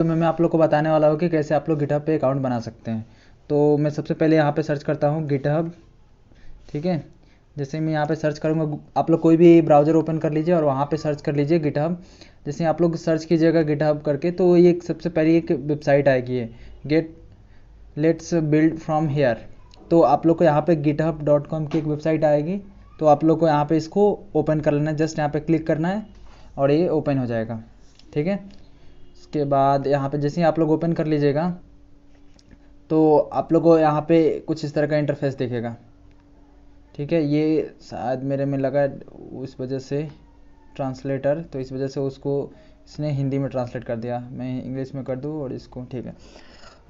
तो मैं आप लोग को बताने वाला हूँ कि कैसे आप लोग गिटहब पे अकाउंट बना सकते हैं। तो मैं सबसे पहले यहाँ पे सर्च करता हूँ गिटहब, ठीक है। जैसे मैं यहाँ पे सर्च करूँगा, आप लोग कोई भी ब्राउज़र ओपन कर लीजिए और वहाँ पे सर्च कर लीजिए गिटहब। जैसे आप लोग सर्च कीजिएगा गिटहब करके तो ये सबसे पहले एक वेबसाइट आएगी, ये get let's build from here. तो आप लोग को यहाँ पे github.com की एक वेबसाइट आएगी, तो आप लोग को यहाँ पे इसको ओपन कर लेना है। जस्ट यहाँ पे क्लिक करना है और ये ओपन हो जाएगा, ठीक है। उसके बाद यहाँ पे जैसे ही आप लोग ओपन कर लीजिएगा तो आप लोग को यहाँ पे कुछ इस तरह का इंटरफेस दिखेगा, ठीक है। ये शायद मेरे में लगा उस वजह से ट्रांसलेटर, तो इस वजह से उसको इसने हिंदी में ट्रांसलेट कर दिया। मैं इंग्लिश में कर दूँ और इसको, ठीक है।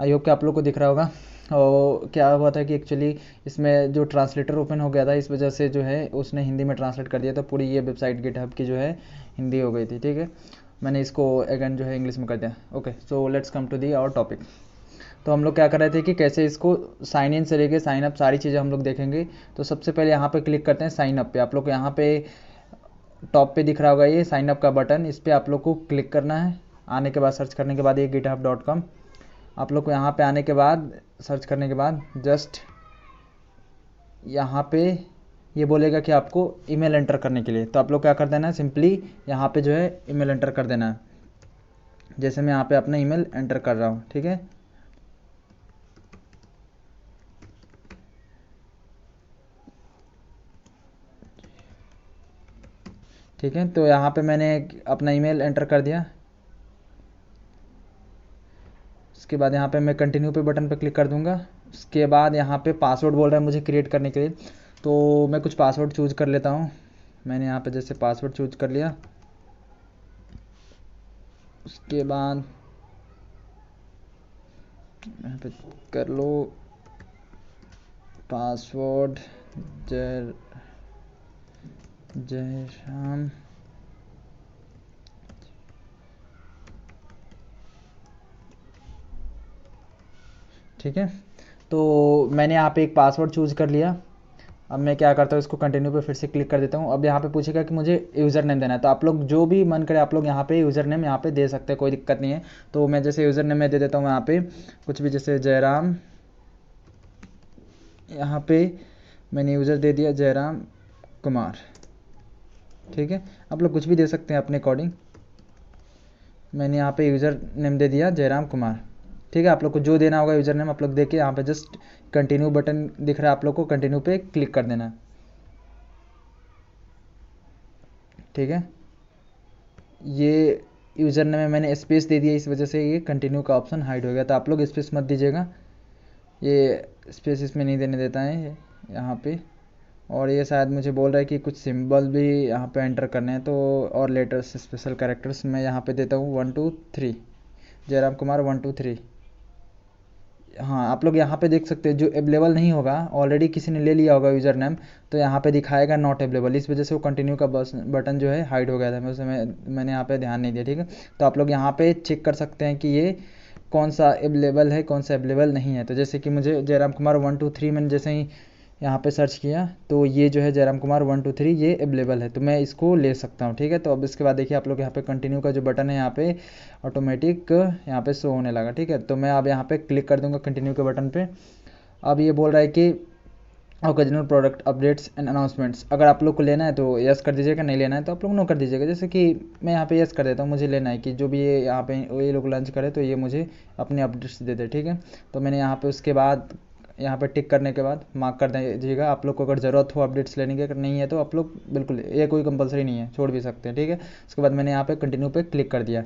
आई होप कि आप लोग को दिख रहा होगा। और क्या हुआ था कि एक्चुअली इसमें जो ट्रांसलेटर ओपन हो गया था, इस वजह से जो है उसने हिंदी में ट्रांसलेट कर दिया, तो पूरी ये वेबसाइट गिटहब की जो है हिंदी हो गई थी, ठीक है। मैंने इसको अगेन जो है इंग्लिश में कर दिया। Okay, so let's come to the our topic. तो हम लोग क्या कर रहे थे कि कैसे इसको साइन इन से लेके साइन अप सारी चीज़ें हम लोग देखेंगे। तो सबसे पहले यहाँ पे क्लिक करते हैं साइन अप पे। आप लोग को यहाँ पे टॉप पे दिख रहा होगा ये साइन अप का बटन, इस पर आप लोग को क्लिक करना है। आने के बाद सर्च करने के बाद ये github.com, आप लोग को यहाँ पे आने के बाद सर्च करने के बाद जस्ट यहाँ पे ये बोलेगा कि आपको ईमेल एंटर करने के लिए, तो आप लोग क्या कर देना है, सिंपली यहाँ पे जो है ईमेल एंटर कर देना है। जैसे मैं यहाँ पे अपना ईमेल एंटर कर रहा हूँ, ठीक है। ठीक है, तो यहाँ पे मैंने अपना ईमेल एंटर कर दिया। उसके बाद यहाँ पे मैं कंटिन्यू पे बटन पे क्लिक कर दूंगा। उसके बाद यहाँ पे पासवर्ड बोल रहा है मुझे क्रिएट करने के लिए, तो मैं कुछ पासवर्ड चूज कर लेता हूँ। मैंने यहाँ पे जैसे पासवर्ड चूज कर लिया। उसके बाद यहाँ पे कर लो पासवर्ड जय जयराम, ठीक है। तो मैंने यहाँ पे एक पासवर्ड चूज कर लिया। अब मैं क्या करता हूँ, इसको कंटिन्यू पे फिर से क्लिक कर देता हूँ। अब यहाँ पे पूछेगा कि मुझे यूज़र नेम देना है, तो आप लोग जो भी मन करे आप लोग यहाँ पे यूज़र नेम यहाँ पे दे सकते हैं, कोई दिक्कत नहीं है। तो मैं जैसे यूज़र नेम मैं दे देता हूँ यहाँ पे कुछ भी, जैसे जयराम। यहाँ पे मैंने यूज़र दे दिया जयराम कुमार, ठीक है। आप लोग कुछ भी दे सकते हैं अपने अकॉर्डिंग। मैंने यहाँ पे यूज़र नेम दे दिया जयराम कुमार, ठीक है। आप लोग को जो देना होगा यूज़र नेम आप लोग दे के यहाँ पे जस्ट कंटिन्यू बटन दिख रहा है, आप लोग को कंटिन्यू पे क्लिक कर देना है, ठीक है। ये यूज़र नेम में मैंने स्पेस दे दिया, इस वजह से ये कंटिन्यू का ऑप्शन हाइड हो गया। तो आप लोग स्पेस मत दीजिएगा, ये स्पेस इसमें नहीं देने देता है यहाँ पे। और ये शायद मुझे बोल रहा है कि कुछ सिंबल भी यहाँ पे एंटर करने हैं, तो और लेटर्स स्पेशल कैरेक्टर्स मैं यहाँ पे देता हूँ 1 2 3, जयराम कुमार 1 2 3। हाँ, आप लोग यहाँ पे देख सकते हैं जो अवेलेबल नहीं होगा, ऑलरेडी किसी ने ले लिया होगा यूज़र नेम, तो यहाँ पे दिखाएगा नॉट अवेलेबल, इस वजह से वो कंटिन्यू का बटन जो है हाइड हो गया था। मैंने यहाँ पे ध्यान नहीं दिया, ठीक है। तो आप लोग यहाँ पे चेक कर सकते हैं कि ये कौन सा अवेलेबल है कौन सा अवेलेबल नहीं है। तो जैसे कि मुझे जयराम कुमार 1 2 3 मैंने जैसे ही यहाँ पे सर्च किया तो ये जो है जयराम कुमार 1 2 3 ये अवेलेबल है, तो मैं इसको ले सकता हूँ, ठीक है। तो अब इसके बाद देखिए आप लोग यहाँ पे कंटिन्यू का जो बटन है यहाँ पे ऑटोमेटिक यहाँ पे शो होने लगा, ठीक है। तो मैं अब यहाँ पे क्लिक कर दूंगा कंटिन्यू के बटन पे। अब ये बोल रहा है कि occasional product updates and announcements, अगर आप लोग को लेना है तो यस कर दीजिएगा, नहीं लेना है तो आप लोग नो कर दीजिएगा। जैसे कि मैं यहाँ पे यस कर देता हूँ, मुझे लेना है कि जो भी ये यहाँ पे ये लोग लॉन्च करे तो ये मुझे अपने अपडेट्स दे दे, ठीक है। तो मैंने यहाँ पे उसके बाद यहाँ पे टिक करने के बाद मार्क कर दीजिएगा। आप लोग को अगर ज़रूरत हो अपडेट्स लेने की, अगर नहीं है तो आप लोग बिल्कुल, ये कोई कंपलसरी नहीं है, छोड़ भी सकते हैं, ठीक है। उसके बाद मैंने यहाँ पे कंटिन्यू पे क्लिक कर दिया।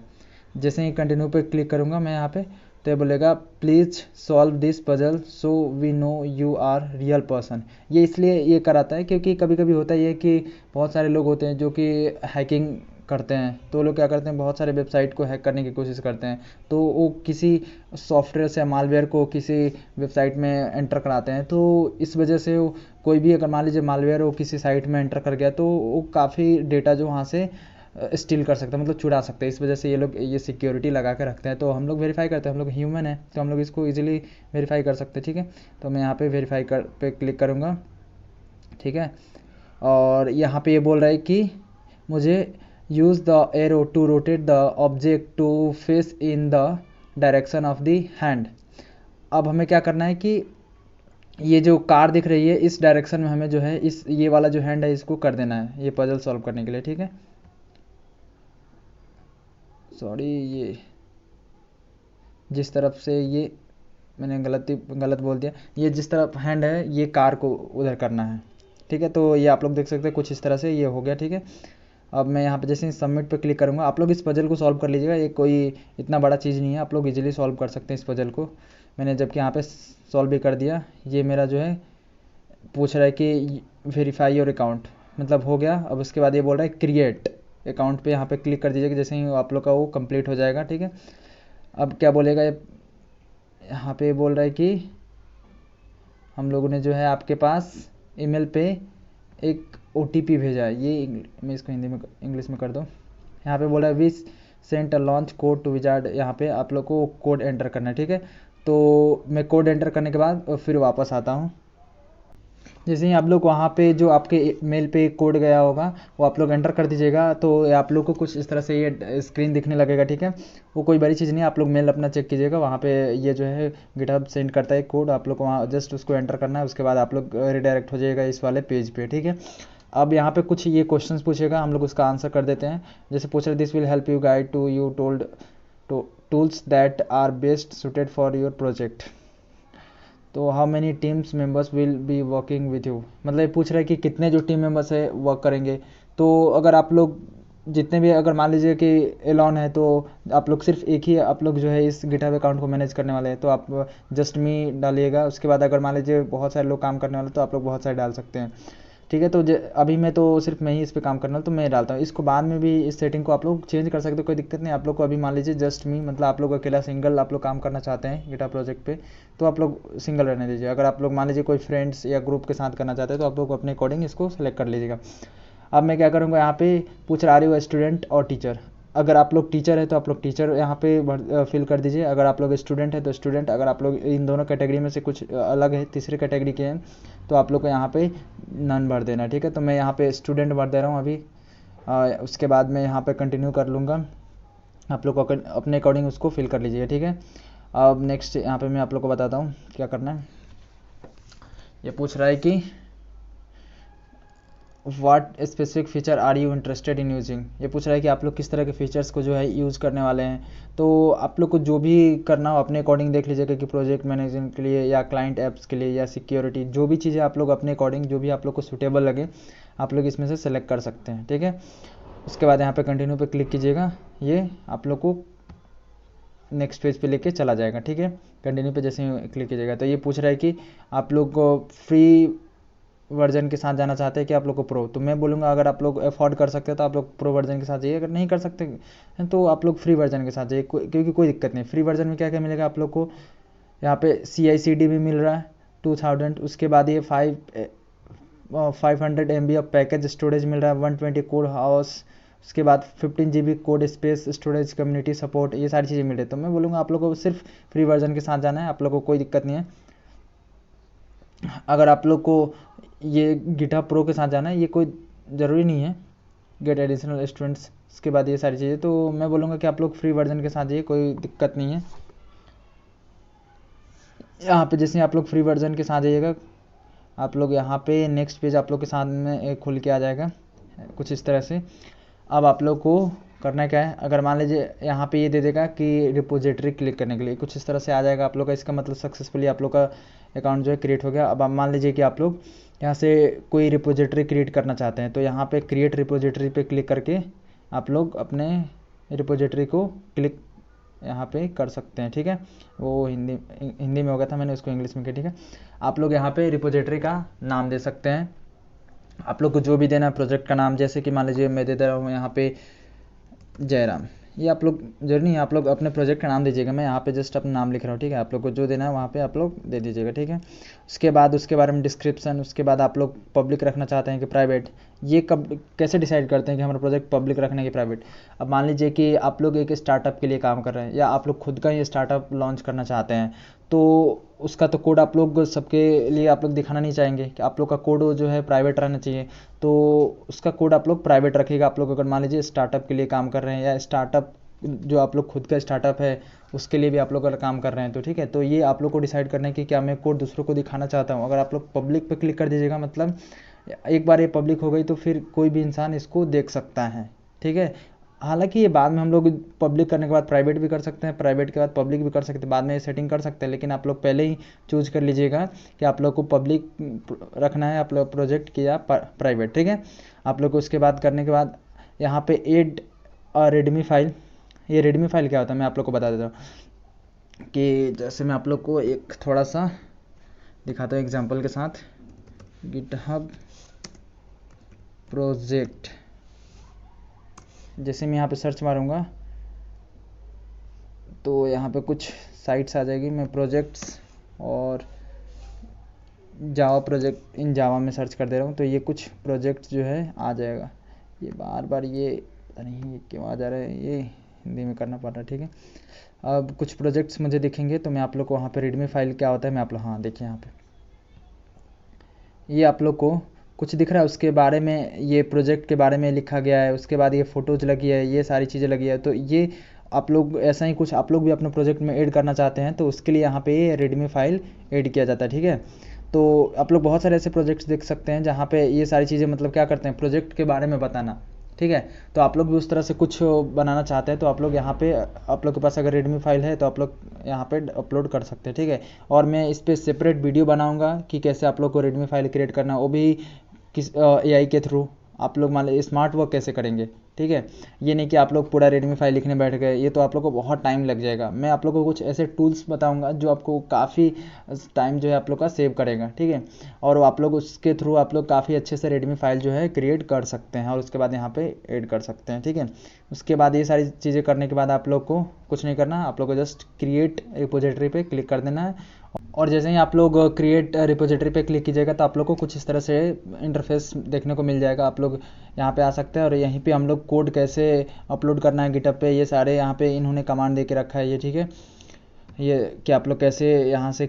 जैसे ही कंटिन्यू पे क्लिक करूँगा मैं यहाँ पे, तो ये बोलेगा please solve this puzzle so we know you are real person. ये इसलिए ये कराता है क्योंकि कभी कभी होता ही है कि बहुत सारे लोग होते हैं जो कि हैकिंग करते हैं, तो लोग क्या करते हैं बहुत सारे वेबसाइट को हैक करने की कोशिश करते हैं। तो वो किसी सॉफ्टवेयर से मालवेयर को किसी वेबसाइट में एंटर कराते हैं, तो इस वजह से कोई भी अगर मान लीजिए मालवेयर वो किसी साइट में एंटर कर गया तो वो काफ़ी डेटा जो वहाँ से स्टील कर सकते हैं, मतलब चुरा सकते हैं। इस वजह से ये लोग ये सिक्योरिटी लगा के रखते हैं। तो हम लोग वेरीफाई करते हैं, हम लोग ह्यूमन है तो हम लोग इसको इजीली वेरीफाई कर सकते हैं, ठीक है। तो मैं यहाँ पे वेरीफाई कर पे क्लिक करूँगा, ठीक है। और यहाँ पे ये बोल रहा है कि मुझे use the arrow to rotate the object to face in the direction of the hand. अब हमें क्या करना है कि ये जो कार दिख रही है इस डायरेक्शन में हमें जो है इस ये वाला जो हैंड है इसको कर देना है ये पजल सॉल्व करने के लिए, ठीक है। सॉरी, ये जिस तरफ से ये मैंने गलत बोल दिया, ये जिस तरफ हैंड है ये कार को उधर करना है, ठीक है। तो ये आप लोग देख सकते हैं कुछ इस तरह से ये हो गया, ठीक है। अब मैं यहाँ पे जैसे सबमिट पे क्लिक करूँगा, आप लोग इस पजल को सॉल्व कर लीजिएगा, ये कोई इतना बड़ा चीज़ नहीं है, आप लोग इजीली सॉल्व कर सकते हैं इस पजल को। मैंने जबकि यहाँ पे सॉल्व भी कर दिया। ये मेरा जो है पूछ रहा है कि वेरीफाई योर अकाउंट, मतलब हो गया। अब उसके बाद ये बोल रहा है क्रिएट अकाउंट पे यहाँ पे क्लिक कर दीजिएगा, जैसे ही आप लोग का वो कंप्लीट हो जाएगा, ठीक है। अब क्या बोलेगा, यहाँ पे बोल रहा है कि हम लोगों ने जो है आपके पास ईमेल पे एक OTP भेजा है। ये मैं इसको हिंदी में इंग्लिश में कर दूँ। यहाँ पे बोल रहा है we sent a launch code to wizard, यहाँ पे आप लोग को कोड एंटर करना है, ठीक है। तो मैं कोड एंटर करने के बाद फिर वापस आता हूँ। जैसे ही आप लोग वहाँ पे जो आपके मेल पे कोड गया होगा वो आप लोग एंटर कर दीजिएगा, तो आप लोग को कुछ इस तरह से ये स्क्रीन दिखने लगेगा, ठीक है। वो कोई बड़ी चीज़ नहीं है, आप लोग मेल अपना चेक कीजिएगा, वहाँ पे ये जो है गिटहब सेंड करता है कोड, आप लोग को वहाँ जस्ट उसको एंटर करना है, उसके बाद आप लोग रिडायरेक्ट हो जाएगा इस वाले पेज पे, ठीक है। अब यहाँ पे कुछ ये क्वेश्चंस पूछेगा, हम लोग उसका आंसर कर देते हैं। जैसे पूछ रहे this will help you guide to you told tools that are best suited for your project. तो how many teams members will be working with you, मतलब ये पूछ रहा है कि कितने जो टीम मेंबर्स है वर्क करेंगे। तो अगर आप लोग जितने भी, अगर मान लीजिए कि एलॉन है तो आप लोग सिर्फ एक ही आप लोग जो है इस गिटहब अकाउंट को मैनेज करने वाले हैं, तो आप जस्ट मी डालिएगा। उसके बाद अगर मान लीजिए बहुत सारे लोग काम करने वाले तो आप लोग बहुत सारे डाल सकते हैं, ठीक है। तो अभी मैं तो सिर्फ मैं ही इस पे काम करना तो मैं डालता हूँ। इसको बाद में भी इस सेटिंग को आप लोग चेंज कर सकते हो, कोई दिक्कत नहीं। आप लोग को अभी मान लीजिए जस्ट मी, मतलब आप लोग अकेला सिंगल आप लोग काम करना चाहते हैं गिटहब प्रोजेक्ट पे, तो आप लोग सिंगल रहने दीजिए। अगर आप लोग मान लीजिए कोई फ्रेंड्स या ग्रुप के साथ करना चाहते हैं तो आप लोग अपने अकॉर्डिंग इसको सेलेक्ट कर लीजिएगा। अब मैं क्या करूँगा, यहाँ पे पूछ रहा है स्टूडेंट और टीचर। अगर आप लोग टीचर है तो आप लोग टीचर यहाँ पे फिल कर दीजिए, अगर आप लोग स्टूडेंट है तो स्टूडेंट। अगर आप लोग इन दोनों कैटेगरी में से कुछ अलग है, तीसरे कैटेगरी के हैं, तो आप लोग को यहाँ पे नन भर देना, ठीक है। तो मैं यहाँ पे स्टूडेंट भर दे रहा हूँ अभी। उसके बाद मैं यहाँ पे कंटिन्यू कर लूँगा, आप लोग अपने अकॉर्डिंग उसको फिल कर लीजिए, ठीक है। अब नेक्स्ट यहाँ पे मैं आप लोग को बताता हूँ क्या करना है। ये पूछ रहा है कि what specific feature are you interested in using, ये पूछ रहा है कि आप लोग किस तरह के फीचर्स को जो है यूज़ करने वाले हैं। तो आप लोग को जो भी करना हो अपने अकॉर्डिंग देख लीजिएगा कि प्रोजेक्ट मैनेजमेंट के लिए या क्लाइंट ऐप्स के लिए या सिक्योरिटी, जो भी चीज़ें आप लोग अपने अकॉर्डिंग जो भी आप लोग को सूटेबल लगे आप लोग इसमें से सेलेक्ट कर सकते हैं, ठीक है। उसके बाद यहाँ पे कंटिन्यू पे क्लिक कीजिएगा, ये आप लोग को नेक्स्ट पेज पे लेके चला जाएगा, ठीक है। कंटिन्यू पे जैसे ही क्लिक कीजिएगा तो ये पूछ रहा है कि आप लोग को फ्री वर्जन के साथ जाना चाहते हैं कि आप लोग को प्रो, तो मैं बोलूँगा अगर आप लोग अफोर्ड कर सकते हैं तो आप लोग प्रो वर्जन के साथ जाइए, अगर नहीं कर सकते हैं तो आप लोग फ्री वर्जन के साथ जाइए, क्योंकि कोई दिक्कत नहीं। फ्री वर्जन में क्या क्या मिलेगा आप लोग को, यहाँ पे CI/CD भी मिल रहा है 2000, उसके बाद ये 500 MB ऑफ पैकेज स्टोरेज मिल रहा है, 120 कोड हाउस, उसके बाद 15 GB code space storage, community support, ये सारी चीज़ें मिल रही है। तो मैं बोलूँगा आप लोग को सिर्फ फ्री वर्जन के साथ जाना है, आप लोग को कोई दिक्कत नहीं है। अगर आप लोग को ये गिटहब प्रो के साथ जाना है, ये कोई ज़रूरी नहीं है, गेट एडिशनल स्टूडेंट्स, उसके बाद ये सारी चीज़ें, तो मैं बोलूँगा कि आप लोग फ्री वर्जन के साथ जाइए, कोई दिक्कत नहीं है। यहाँ पे जैसे आप लोग फ्री वर्जन के साथ जाइएगा, आप लोग यहाँ पे नेक्स्ट पेज आप लोग के सामने खुल के आ जाएगा कुछ इस तरह से। अब आप लोग को करना क्या है, अगर मान लीजिए यहाँ पे ये दे देगा कि रिपोजिटरी क्लिक करने के लिए, कुछ इस तरह से आ जाएगा आप लोग का, इसका मतलब सक्सेसफुली आप लोग का अकाउंट जो है क्रिएट हो गया। अब मान लीजिए कि आप लोग यहाँ से कोई रिपोजिटरी क्रिएट करना चाहते हैं, तो यहाँ पे क्रिएट रिपोजिटरी पे क्लिक करके आप लोग अपने रिपोजिटरी को क्लिक यहाँ पे कर सकते हैं, ठीक है। वो हिंदी में हो गया था, मैंने उसको इंग्लिश में किया, ठीक है। आप लोग यहाँ पे रिपोजिटरी का नाम दे सकते हैं, आप लोग को जो भी देना है प्रोजेक्ट का नाम, जैसे कि मान लीजिए मैं दे रहा हूँ यहाँ पे जयराम, ये आप लोग जरूरी नहीं है, आप लोग अपने प्रोजेक्ट का नाम दीजिएगा, मैं यहाँ पे जस्ट अपना नाम लिख रहा हूँ, ठीक है। आप लोग को जो देना है वहाँ पे आप लोग दे दीजिएगा, ठीक है। उसके बाद उसके बारे में डिस्क्रिप्शन, उसके बाद आप लोग पब्लिक रखना चाहते हैं कि प्राइवेट, ये कब कैसे डिसाइड करते हैं कि हमारा प्रोजेक्ट पब्लिक रखना है कि प्राइवेट। अब मान लीजिए कि आप लोग एक स्टार्टअप के लिए काम कर रहे हैं या आप लोग खुद का ही स्टार्टअप लॉन्च करना चाहते हैं, तो उसका तो कोड आप लोग सबके लिए आप लोग दिखाना नहीं चाहेंगे कि आप लोग का कोड जो है प्राइवेट रहना चाहिए, तो उसका कोड आप लोग प्राइवेट रखिएगा। आप लोग अगर मान लीजिए स्टार्टअप के लिए काम कर रहे हैं या स्टार्टअप जो आप लोग खुद का स्टार्टअप है उसके लिए भी आप लोग अगर काम कर रहे हैं तो ठीक है। तो ये आप लोग को डिसाइड करना है कि क्या मैं कोड दूसरों को दिखाना चाहता हूँ। अगर आप लोग पब्लिक पे क्लिक कर दीजिएगा, मतलब एक बार ये पब्लिक हो गई तो फिर कोई भी इंसान इसको देख सकता है, ठीक है। हालांकि ये बाद में हम लोग पब्लिक करने के बाद प्राइवेट भी कर सकते हैं, प्राइवेट के बाद पब्लिक भी कर सकते हैं, बाद में ये सेटिंग कर सकते हैं, लेकिन आप लोग पहले ही चूज कर लीजिएगा कि आप लोग को पब्लिक रखना है आप लोग प्रोजेक्ट की या प्राइवेट, ठीक है। आप लोग को उसके बाद करने के बाद यहाँ पे एड रेडमी फाइल, ये रेडमी फाइल क्या होता है मैं आप लोग को बता देता हूँ कि जैसे मैं आप लोग को एक थोड़ा सा दिखाता हूँ एग्जांपल के साथ। गिटहब प्रोजेक्ट, जैसे मैं यहाँ पे सर्च मारूंगा तो यहाँ पे कुछ साइट्स आ जाएगी। मैं प्रोजेक्ट्स और जावा प्रोजेक्ट इन जावा में सर्च कर दे रहा हूँ तो ये कुछ प्रोजेक्ट्स जो है आ जाएगा। ये बार बार ये पता नहीं ये क्यों आ जा रहा है, ये हिंदी में करना पड़ रहा है, ठीक है। अब कुछ प्रोजेक्ट्स मुझे दिखेंगे तो मैं आप लोग को वहाँ पे रेडमी फाइल क्या होता है मैं आप लोग, हाँ देखिए यहाँ पे ये आप लोग को कुछ दिख रहा है, उसके बारे में ये प्रोजेक्ट के बारे में लिखा गया है, उसके बाद ये फ़ोटोज़ लगी है, ये सारी चीज़ें लगी है। तो ये आप लोग ऐसा ही कुछ आप लोग भी अपने प्रोजेक्ट में ऐड करना चाहते हैं तो उसके लिए यहाँ पे ये रेडमी फाइल ऐड किया जाता है, ठीक है। तो आप लोग बहुत सारे ऐसे प्रोजेक्ट्स देख सकते हैं जहाँ पे ये सारी चीज़ें मतलब क्या करते हैं, प्रोजेक्ट के बारे में बताना, ठीक है। तो आप लोग भी उस तरह से कुछ बनाना चाहते हैं तो आप लोग यहाँ पे, आप लोग के पास अगर रेडमी फाइल है तो आप लोग यहाँ पे अपलोड कर सकते हैं, ठीक है। और मैं इस पर सेपरेट वीडियो बनाऊँगा कि कैसे आप लोग को रेडमी फाइल क्रिएट करना है, वो भी किस एआई के थ्रू आप लोग मान लीजिए स्मार्ट वर्क कैसे करेंगे, ठीक है। ये नहीं कि आप लोग पूरा रेडमी फाइल लिखने बैठ गए, ये तो आप लोग को बहुत टाइम लग जाएगा। मैं आप लोग को कुछ ऐसे टूल्स बताऊंगा जो आपको काफ़ी टाइम जो है आप लोग का सेव करेगा, ठीक है। और आप लोग उसके थ्रू आप लोग काफ़ी अच्छे से रेडमी फाइल जो है क्रिएट कर सकते हैं और उसके बाद यहाँ पे ऐड कर सकते हैं, ठीक है। उसके बाद ये सारी चीज़ें करने के बाद आप लोग को कुछ नहीं करना, आप लोग को जस्ट क्रिएट रिपोजिटरी पे क्लिक कर देना है। और जैसे ही आप लोग क्रिएट रिपोजिटरी पे क्लिक कीजिएगा तो आप लोग को कुछ इस तरह से इंटरफेस देखने को मिल जाएगा। आप लोग यहाँ पे आ सकते हैं और यहीं पे हम लोग कोड कैसे अपलोड करना है गिटहब पे, ये सारे यहाँ पे इन्होंने कमांड दे के रखा है, ये ठीक है। ये कि आप लोग कैसे यहाँ से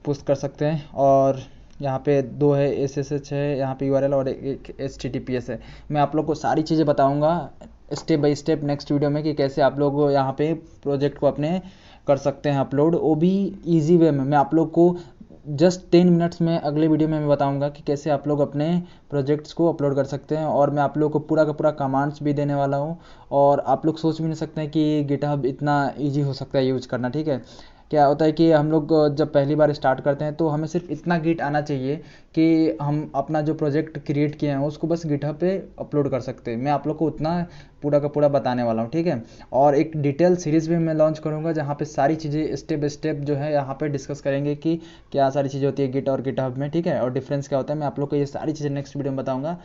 पुश कर सकते हैं। और यहाँ पे 2 है SSH है, यहाँ पे URL और एक HTTPS है। मैं आप लोग को सारी चीज़ें बताऊँगा step by step next video में कि कैसे आप लोग यहाँ पे प्रोजेक्ट को अपने कर सकते हैं अपलोड, वो भी इजी वे में। मैं आप लोग को जस्ट 10 मिनट्स में अगले वीडियो में मैं बताऊंगा कि कैसे आप लोग अपने प्रोजेक्ट्स को अपलोड कर सकते हैं। और मैं आप लोग को पूरा का पूरा कमांड्स भी देने वाला हूं। और आप लोग सोच भी नहीं सकते हैं कि गिटहब इतना इजी हो सकता है यूज करना, ठीक है। क्या होता है कि हम लोग जब पहली बार स्टार्ट करते हैं तो हमें सिर्फ इतना गिट आना चाहिए कि हम अपना जो प्रोजेक्ट क्रिएट किए हैं उसको बस गिटहब पे अपलोड कर सकते हैं। मैं आप लोग को उतना पूरा का पूरा बताने वाला हूँ, ठीक है। और एक डिटेल सीरीज़ भी मैं लॉन्च करूँगा जहाँ पे सारी चीज़ें स्टेप बाय स्टेप जो है यहाँ पे डिस्कस करेंगे कि क्या सारी चीज़ें होती है गिट और गिटहब में, ठीक है। और डिफरेंस क्या होता है, मैं आप लोग को ये सारी चीज़ें नेक्स्ट वीडियो में बताऊँगा।